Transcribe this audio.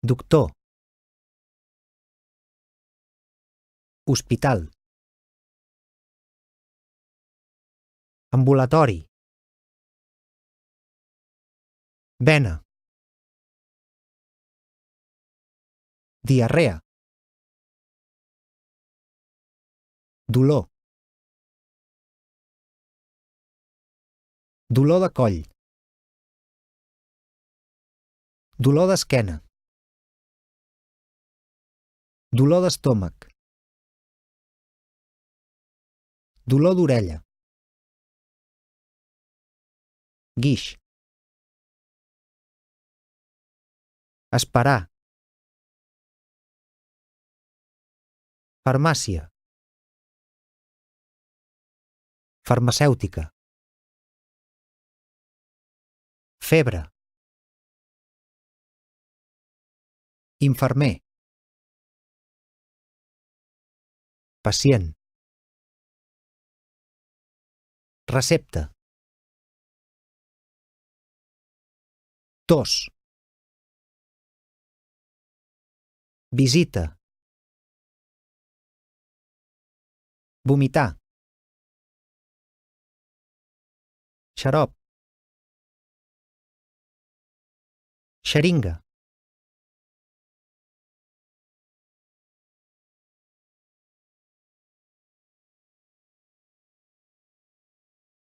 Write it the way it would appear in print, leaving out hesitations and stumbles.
doctor, hospital, ambulatori, vena, diarrea, dolor, dolor de coll, dolor d'esquena, dolor d'estómac, dolor d'orella, guix, esperar, farmàcia, farmacèutica, febre, infermer, pacient, recepta, tos, visita, vomitar, xarop, xeringa,